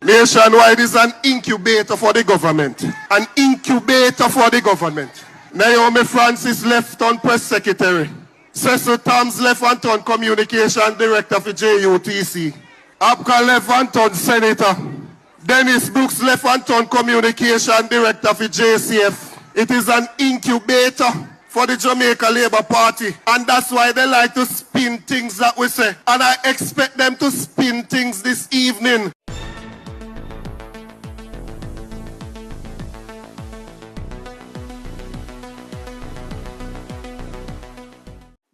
Nationwide is an incubator for the government. An incubator for the government. Naomi Francis left on press secretary. Cecil Toms left on communication director for JUTC. Abka left on senator. Dennis Brooks left on communication director for JCF. It is an incubator for the Jamaica Labour Party. And that's why they like to spin things that we say. And I expect them to spin things this evening.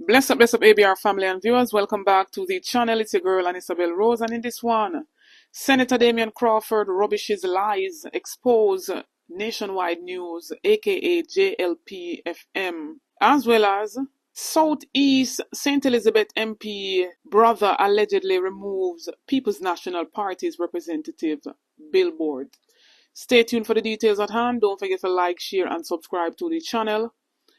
Bless up, ABR family and viewers. Welcome back to the channel. It's your girl, Isabel Rose. And in this one, Senator Damion Crawford rubbishes lies, expose nationwide news, aka JLPFM, as well as Southeast St. Elizabeth MP brother allegedly removes People's National Party's representative billboard. Stay tuned for the details at hand. Don't forget to like, share, and subscribe to the channel.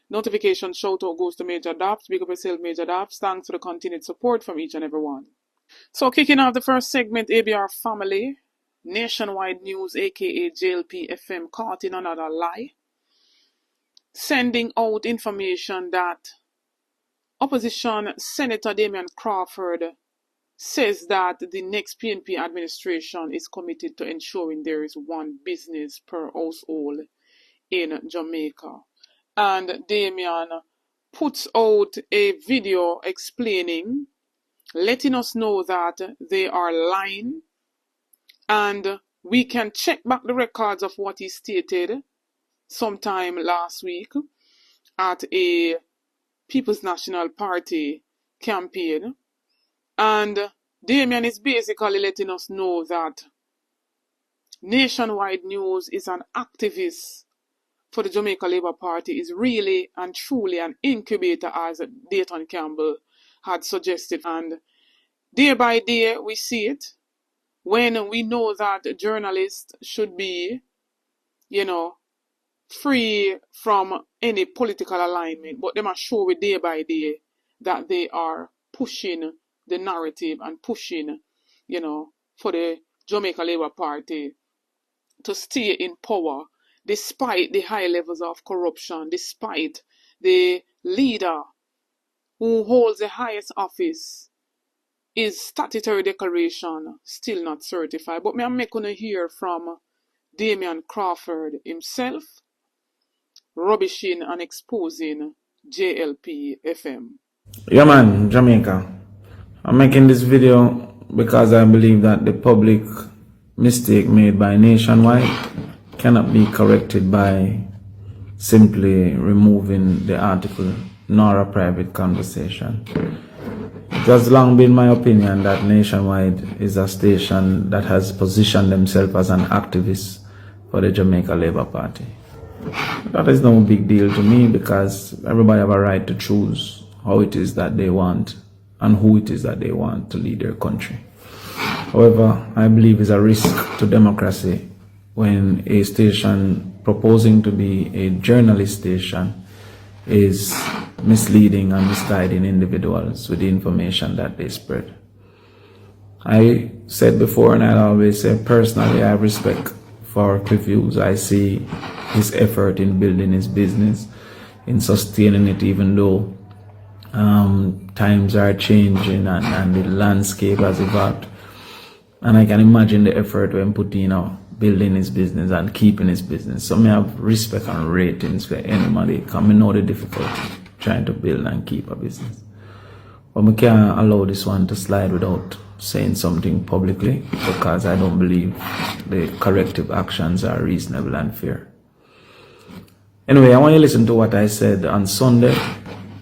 Notification shout out goes to Major Daps. Big up yourself, Major Daps. Thanks for the continued support from each and every one. So kicking off the first segment, ABR family, nationwide news, aka JLPFM, caught in another lie, sending out information that opposition Senator Damion Crawford says that the next PNP administration is committed to ensuring there is one business per household in Jamaica. And Damion puts out a video explaining, letting us know that they are lying, and we can check back the records of what he stated sometime last week at a People's National Party campaign. And Damion is basically letting us know that Nationwide News is an activist for the Jamaica Labour Party, is really and truly an incubator, as Dayton Campbell had suggested. And day by day we see it, when we know that journalists should be, free from any political alignment, but they must show it day by day that they are pushing the narrative and pushing, for the Jamaica Labour Party to stay in power, despite the high levels of corruption, despite the leader who holds the highest office, is statutory declaration still not certified. But I'm going to hear from Damion Crawford himself, rubbishing and exposing JLPFM. Yeah man, Jamaica. I'm making this video because I believe that the public mistake made by Nationwide cannot be corrected by simply removing the article nor a private conversation. It has long been my opinion that Nationwide is a station that has positioned themselves as an activist for the Jamaica Labour Party. That is no big deal to me, because everybody have a right to choose how it is that they want and who it is that they want to lead their country. However, I believe it's a risk to democracy when a station proposing to be a journalist station is misleading and misguiding individuals with the information that they spread. I said before, and I always say, personally, I have respect for Cliff Hughes. I see his effort in building his business, in sustaining it, even though times are changing and the landscape has evolved. And I can imagine the effort when putting out building his business and keeping his business. So I have respect and ratings for anybody, because I know the difficulty trying to build and keep a business. But we can't allow this one to slide without saying something publicly, because I don't believe the corrective actions are reasonable and fair. Anyway, I want you to listen to what I said on Sunday,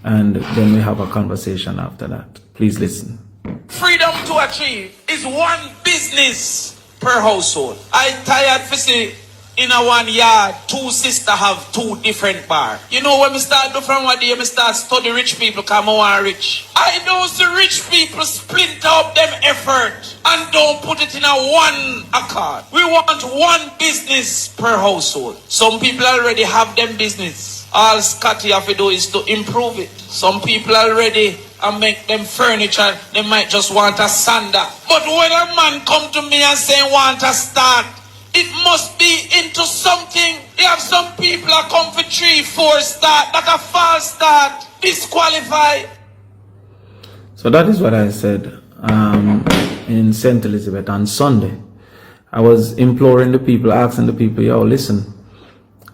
and then we have a conversation after that. Please listen. Freedom to achieve is one business per household. I tired for see in a one yard, two sisters have two different bars. You know, when we start do from what day, we start study rich people come on rich. I know the rich people splinter up them effort and don't put it in a one accord. We want one business per household. Some people already have them business. All Scotty have to do is to improve it. Some people already and make them furniture, they might just want a sander. But when a man come to me and say want a start, it must be into something. You have some people that come for 3-4 start, that a false start, disqualified. So that is what I said in St. Elizabeth on Sunday. I was imploring the people, asking the people, yo, listen,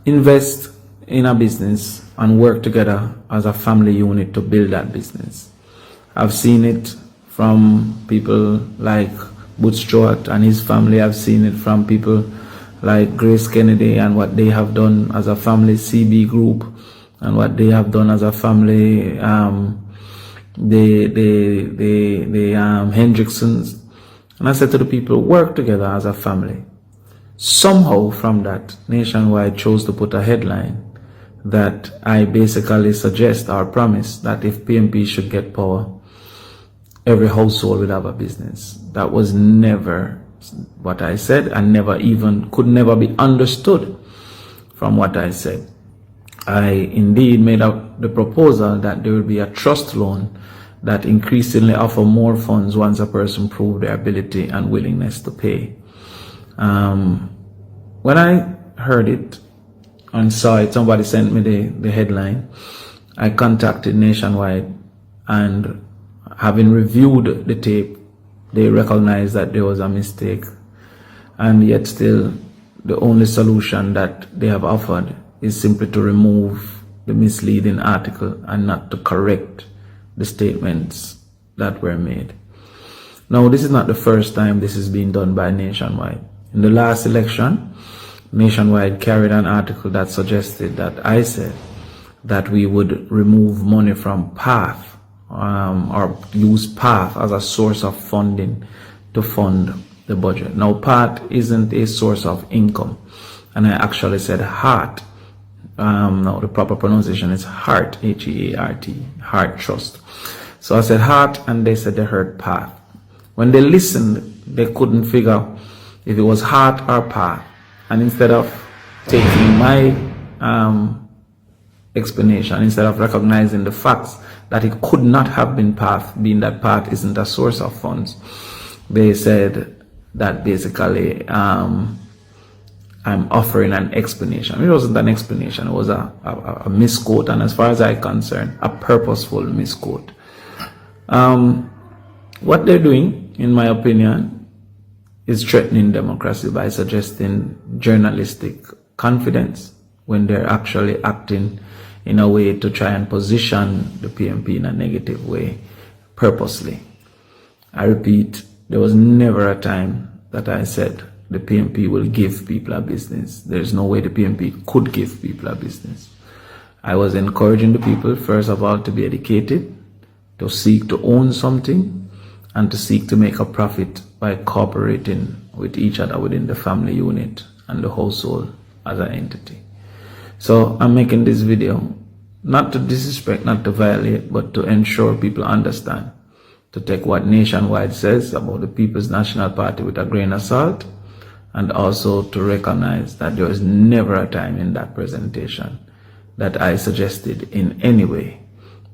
invest in a business and work together as a family unit to build that business. I've seen it from people like Butch Stewart and his family. I've seen it from people like Grace Kennedy and what they have done as a family, CB Group, and what they have done as a family, the Hendricksons. And I said to the people, work together as a family. Somehow from that, Nationwide chose to put a headline that I basically suggest or promise that if PMP should get power, every household will have a business. That was never what I said, and could never be understood from what I said. I indeed made up the proposal that there will be a trust loan that increasingly offer more funds once a person proves their ability and willingness to pay. When I heard it and saw it, somebody sent me the headline. I contacted Nationwide, and having reviewed the tape, they recognized that there was a mistake, and yet still the only solution that they have offered is simply to remove the misleading article and not to correct the statements that were made. Now, this is not the first time this is being done by Nationwide. In the last election, Nationwide carried an article that suggested that I said that we would remove money from PATH, or use PATH as a source of funding to fund the budget. Now, PATH isn't a source of income, and I actually said HEART. No, the proper pronunciation is HEART, H-E-A-R-T, HEART Trust. So I said HEART, and they said they heard PATH. When they listened, they couldn't figure if it was HEART or PATH, and instead of taking my explanation, instead of recognizing the facts that it could not have been PATH, being that PATH isn't a source of funds, they said that basically I'm offering an explanation. It wasn't an explanation, it was a misquote, and as far as I'm concerned, a purposeful misquote. What they're doing, in my opinion, is threatening democracy by suggesting journalistic confidence when they're actually acting in a way to try and position the PMP in a negative way, purposely. I repeat, there was never a time that I said the PMP will give people a business. There's no way the PMP could give people a business. I was encouraging the people, first of all, to be educated, to seek to own something, and to seek to make a profit by cooperating with each other within the family unit and the household as an entity. So I'm making this video not to disrespect, not to violate, but to ensure people understand, to take what Nationwide says about the People's National Party with a grain of salt, and also to recognize that there was never a time in that presentation that I suggested in any way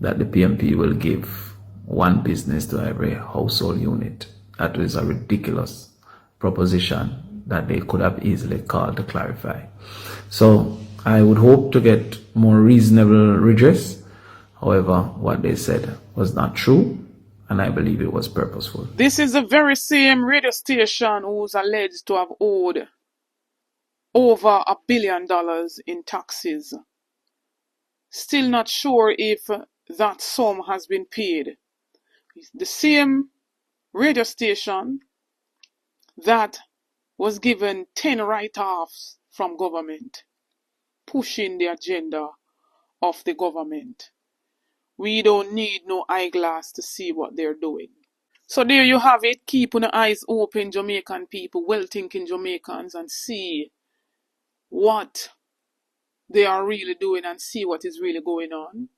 that the PMP will give one business to every household unit. That was a ridiculous proposition that they could have easily called to clarify. So I would hope to get more reasonable redress. However, what they said was not true, and I believe it was purposeful. This is the very same radio station who's alleged to have owed over $1 billion in taxes. Still not sure if that sum has been paid. The same radio station that was given 10 write-offs from government, pushing the agenda of the government. We don't need no eyeglass to see what they're doing. So there you have it. Keep your eyes open, Jamaican people, well-thinking Jamaicans, and see what they are really doing and see what is really going on.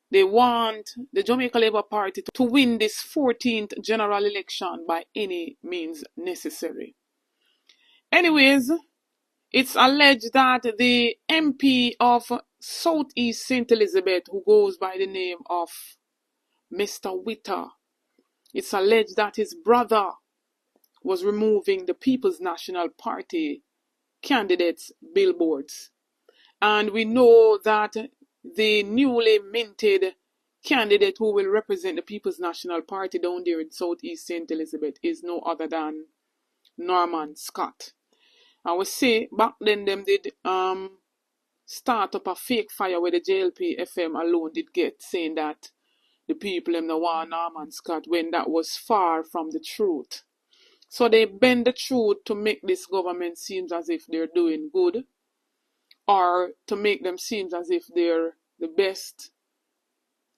They want the Jamaica Labour Party to win this 14th general election by any means necessary. Anyways, it's alleged that the MP of Southeast St. Elizabeth, who goes by the name of Mr. Witter. It's alleged that his brother was removing the People's National Party candidates' billboards. And we know that the newly minted candidate who will represent the People's National Party down there in Southeast St. Elizabeth is no other than Norman Scott. And we see back then them did start up a fake fire where the JLPFM alone did get, saying that the people them no want Norman Scott, when that was far from the truth. So they bend the truth to make this government seem as if they're doing good, or to make them seem as if they're the best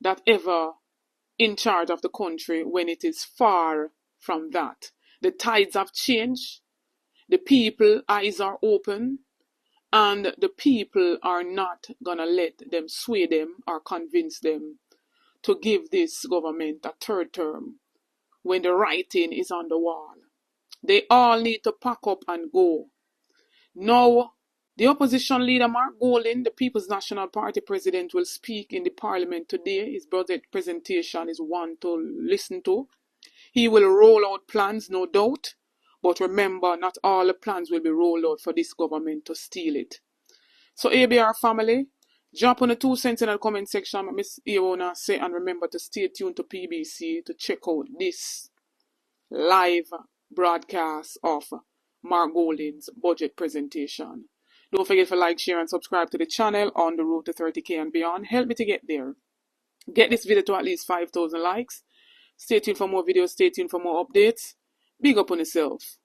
that ever in charge of the country, when it is far from that. The tides have changed, the people eyes are open, and the people are not gonna let them sway them or convince them to give this government a third term when the writing is on the wall. They all need to pack up and go. Now, the opposition leader Mark Golding, the People's National Party president, will speak in the parliament today. His budget presentation is one to listen to. He will roll out plans, no doubt. But remember, not all the plans will be rolled out for this government to steal it. So ABR family, drop on the 2 cents in the comment section. Miss Iona say, and remember to stay tuned to PBC to check out this live broadcast of Mark Golding's budget presentation. Don't forget to like, share, and subscribe to the channel on the road to 30K and beyond. Help me to get there. Get this video to at least 5,000 likes. Stay tuned for more videos. Stay tuned for more updates. Big up on yourself.